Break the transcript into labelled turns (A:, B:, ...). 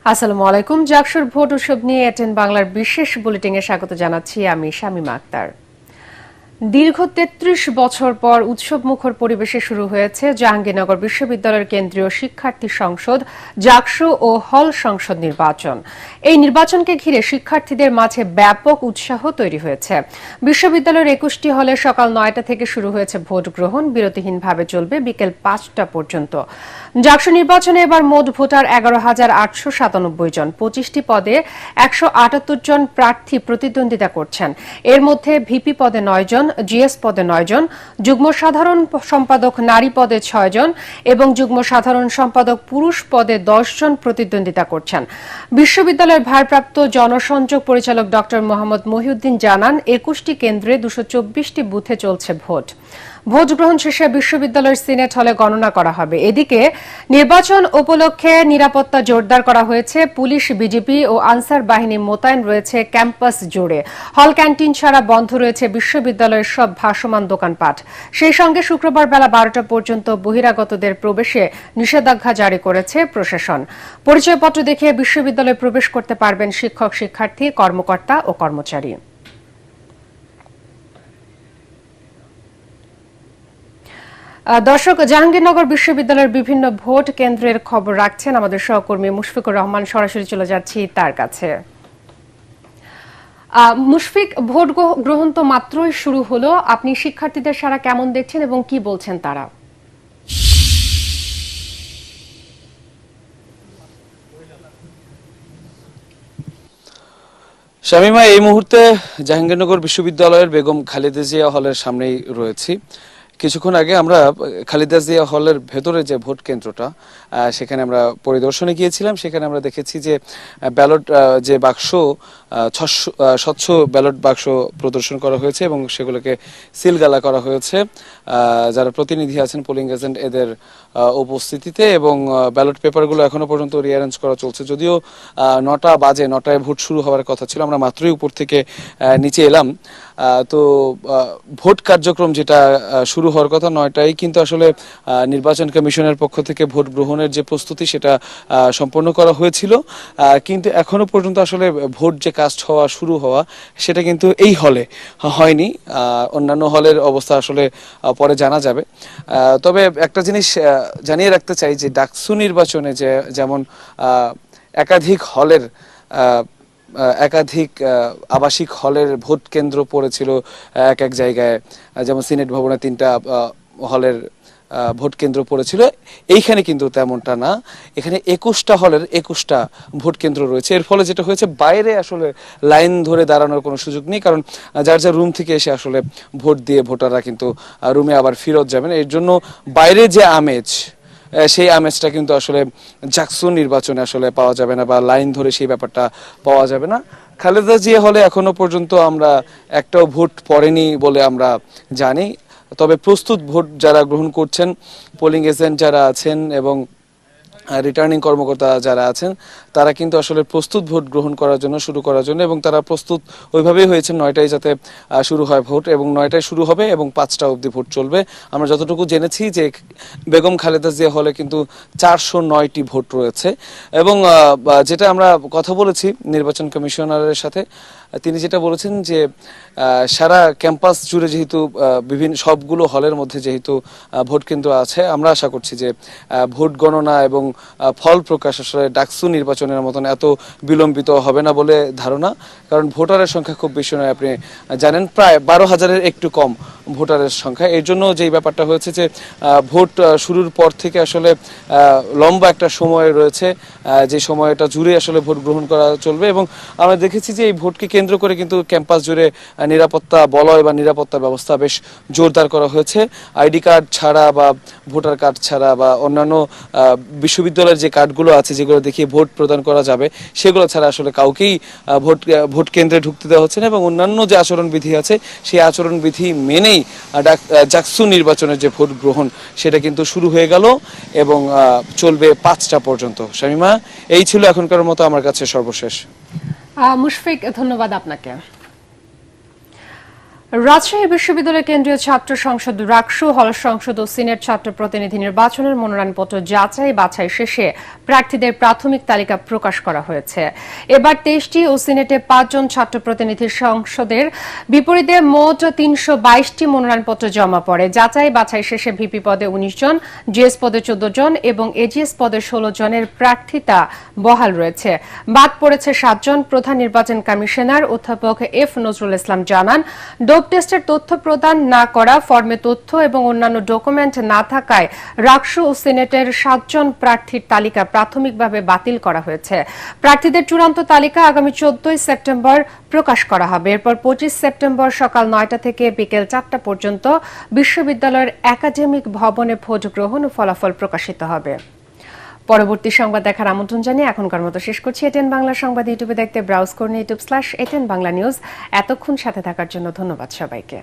A: আসসালামু আলাইকুম। জাকসুর ভোট উৎসব নিয়ে এটেন বাংলার বিশেষ বুলেটিনে স্বাগত জানাচ্ছি আমি শামীমা আক্তার। দীর্ঘ ৩৩ বছর পর উৎসবমুখর পরিবেশে শুরু হয়েছে জাহাঙ্গীরনগর বিশ্ববিদ্যালয়ের কেন্দ্রীয় শিক্ষার্থী সংসদ জাকসু ও হল সংসদ নির্বাচন। এই নির্বাচনকে ঘিরে শিক্ষার্থীদের মাঝে ব্যাপক উৎসাহ তৈরি হয়েছে। বিশ্ববিদ্যালয়ের ২১টি হলে সকাল ৯টা থেকে শুরু হয়েছে ভোট গ্রহণ, বিরতিহীনভাবে চলবে বিকেল ৫টা পর্যন্ত। জাকসু নির্বাচনে এবার মোট ভোটার ১১,৮৯৭ জন। ২৫টি পদে ১৭৮ জন প্রার্থী প্রতিদ্বন্দ্বিতা করছেন। এর মধ্যে ভিপি পদে ৯ জন, জিএস পদে ৯ জন, যুগ্ম সাধারণ সম্পাদক নারী পদে ৬ জন এবং যুগ্ম সাধারণ সম্পাদক পুরুষ পদে ১০ জন প্রতিদ্বন্দ্বিতা করছেন। বিশ্ববিদ্যালয়ের ভারপ্রাপ্ত জনসংযোগ পরিচালক ড মোহাম্মদ মহিউদ্দিন জানান, ২১টি কেন্দ্রে ২২৪টি বুথে চলছে ভোট। ভোট গ্রহণ শেষে বিশ্ববিদ্যালয়ের সিনেট হলে গণনা করা হবে। এদিকে নির্বাচন উপলক্ষে নিরাপত্তা জোরদার করা হয়েছে। পুলিশ, বিজিবি ও আনসার বাহিনী মোতায়েন রয়েছে ক্যাম্পাস জুড়ে। হল ক্যান্টিন ছাড়া বন্ধ রয়েছে বিশ্ববিদ্যালয়ের সব ভাসমান দোকানপাট। সেই সঙ্গে শুক্রবার বেলা ১২টা পর্যন্ত বহিরাগতদের প্রবেশে নিষেধাজ্ঞা জারি করেছে প্রশাসন। পরিচয়পত্র দেখিয়ে বিশ্ববিদ্যালয়ে প্রবেশ করতে পারবেন শিক্ষক, শিক্ষার্থী, কর্মকর্তা ও কর্মচারী। দর্শক, জাহাঙ্গীরনগর বিশ্ববিদ্যালয়ের বিভিন্ন ভোট কেন্দ্রের খবর রাখছেন আমাদের সহকর্মী মুশফিকুর রহমান। সরাসরি চলে যাচ্ছি তার কাছে। মুশফিক, ভোট গ্রহণ তো মাত্রই শুরু হলো। আপনি শিক্ষার্থীদের সারা কেমন দেখছেন এবং কি বলছেন তারা?
B: শামীমা, এই মুহূর্তে জাহাঙ্গীরনগর বিশ্ববিদ্যালয়ের বেগম খালেদা জিয়া হলের সামনেই রয়েছি। কিছুক্ষণ আগে আমরা খালেদা জিয়া হলের ভেতরে যে ভোট কেন্দ্রটা, সেখানে আমরা পরিদর্শনে গিয়েছিলাম। সেখানে আমরা দেখেছি যে ব্যালট যে বাক্স, স্বচ্ছ ব্যালট বাক্স প্রদর্শন করা হয়েছে এবং সেগুলোকে সিলগালা করা হয়েছে যারা প্রতিনিধি আছেন, পোলিং এজেন্ট, এদের উপস্থিতিতে। এবং ব্যালট পেপারগুলো এখনো পর্যন্ত রিঅ্যারেঞ্জ করা চলছে। যদিও ৯টা বাজে, ৯টায় ভোট শুরু হওয়ার কথা ছিল, আমরা মাত্রই উপর থেকে নিচে এলাম। তো ভোট কার্যক্রম যেটা শুরু হওয়ার কথা ৯টায়, কিন্তু আসলে নির্বাচন কমিশনের পক্ষ থেকে ভোট গ্রহণের যে প্রস্তুতি সেটা সম্পন্ন করা হয়েছিল। কিন্তু এখনো পর্যন্ত আসলে ভোট যে কাস্ট হওয়া, শুরু হওয়া, সেটা কিন্তু এই হলে হয়নি। অন্যান্য হলের অবস্থা আসলে পরে জানা যাবে। তবে একটা জিনিস জানিয়ে রাখতে চাই যে ডাকসু নির্বাচনে যে যেমন একাধিক হলের একাধিক আবাসিক হলের ভোট কেন্দ্র পড়েছিল এক এক জায়গায়, যেমন সিনেট ভবনে ৩টা হলের ভোট কেন্দ্র পড়েছিল, এইখানে কিন্তু তেমনটা না। এখানে ২১টা হলের ২১টা ভোট কেন্দ্র রয়েছে। এর ফলে যেটা হয়েছে, বাইরে আসলে লাইন ধরে দাঁড়ানোর কোনো সুযোগ নেই, কারণ যার যার রুম থেকে এসে আসলে ভোট দিয়ে ভোটাররা কিন্তু রুমে আবার ফেরত যাবেন। এর জন্য বাইরে যে আমেজ, সেই আমেজটা কিন্তু আসলে জাকসু নির্বাচনে আসলে পাওয়া যাবে না, বা লাইন ধরে সেই ব্যাপারটা পাওয়া যাবে না। খালেদা জিয়া হলে এখনো পর্যন্ত আমরা একটাও ভোট পড়েনি বলে আমরা জানি। তবে প্রস্তুত ভোট যারা গ্রহণ করছেন, পোলিং এজেন্ট যারা আছেন এবং রিটার্নিং কর্মকর্তা যারা আছেন, তারা কিন্তু আসলে প্রস্তুত ভোট গ্রহণ করার জন্য, শুরু করার জন্য, এবং তারা প্রস্তুত ওইভাবেই হয়েছে। ৯টায় যাতে শুরু হয় ভোট, এবং ৯টায় শুরু হবে এবং ৫টা অবধি ভোট চলবে। আমরা যতটুকু জেনেছি যে বেগম খালেদা জিয়া হলে কিন্তু ৪০৯টি ভোট রয়েছে। এবং যেটা আমরা কথা বলেছি নির্বাচন কমিশনারের সাথে, তিনি যেটা বলেছেন যে সারা ক্যাম্পাস জুড়ে যেহেতু বিভিন্ন সবগুলো হলের মধ্যে যেহেতু ভোট কেন্দ্র আছে, আমরা আশা করছি যে ভোট গণনা এবং ফল প্রকাশ আসলে ডাকসু নির্বাচনের মতন এত বিলম্বিত হবে না বলে ধারণা। কারণ ভোটারের সংখ্যা খুব বেশি নয়, আপনি জানেন, প্রায় ১২,০০০-এর একটু কম ভোটারের সংখ্যা। এর জন্য যেই ব্যাপারটা হয়েছে যে ভোট শুরুর পর থেকে আসলে লম্বা একটা সময় রয়েছে, যে সময়টা জুড়ে আসলে ভোট গ্রহণ করা চলবে। এবং আমরা দেখেছি যে এই ভোটকে কেন্দ্র করে কিন্তু ক্যাম্পাস জুড়ে নিরাপত্তা বলয় বা নিরাপত্তা ব্যবস্থা বেশ জোরদার করা হয়েছে। আইডি কার্ড ছাড়া বা ভোটার কার্ড ছাড়া বা অন্যান্য বিশ্ববিদ্যালয়ের যে কার্ডগুলো আছে যেগুলো দেখিয়ে ভোট প্রদান করা যাবে, সেগুলো ছাড়া আসলে কাউকেই ভোট কেন্দ্রে ঢুকতে দেওয়া হচ্ছে না। এবং অন্যান্য যে আচরণবিধি আছে, সেই আচরণবিধি মেনেই জাকসু নির্বাচনের যে ভোট গ্রহণ, সেটা কিন্তু শুরু হয়ে গেল এবং চলবে ৫টা পর্যন্ত। শামীমা, এই ছিল এখনকার মতো আমার কাছে সর্বশেষ।
A: মুশফিক, ধন্যবাদ আপনাকে। রাজশাহী বিশ্ববিদ্যালয় কেন্দ্রীয় ছাত্র সংসদ রাকসু হল সংসদ ও সিনেট ছাত্র প্রতিনিধি নির্বাচনের মনোনয়নপত্র যাচাই বাছাই শেষে প্রার্থীদের প্রাথমিক তালিকা প্রকাশ করা হয়েছে। এবার 23টি ও সিনেটে 5 জন ছাত্র প্রতিনিধি সংসদের বিপরীতে মোট 322টি মনোনয়নপত্র জমা পড়ে। যাচাই বাছাই শেষে ভিপি পদে 19 জন, জিএস পদে 14 জন এবং এজিএস পদে 16 জনের প্রার্থিতা বহাল রয়েছে। বাদ পড়েছে 7 জন। প্রধান নির্বাচন কমিশনার অধ্যাপক এফ নজরুল ইসলাম জানান, ডোপ টেস্টের তথ্য প্রদান না করা, ফর্মে তথ্য এবং অন্যান্য ডকুমেন্ট না থাকায় রাকসু ও সিনেটের 7 জন প্রার্থীর তালিকা প্রাথমিকভাবে বাতিল করা হয়েছে। প্রার্থীদের চূড়ান্ত তালিকা আগামী 14 সেপ্টেম্বর প্রকাশ করা হবে। এরপর 25 সেপ্টেম্বর সকাল 9টা থেকে বিকেল 4টা পর্যন্ত বিশ্ববিদ্যালয়ের একাডেমিক ভবনে ভোট গ্রহণ ও ফলাফল প্রকাশিত হবে। পরবর্তী সংবাদ দেখার আমন্ত্রণ জানিয়ে এখনকার মতো শেষ করছি। এটিএন বাংলা সংবাদ ইউটিউবে দেখতে ব্রাউজ করুন youtube/ATN বাংলা নিউজ। এতক্ষণ সাথে থাকার জন্য ধন্যবাদ সবাইকে।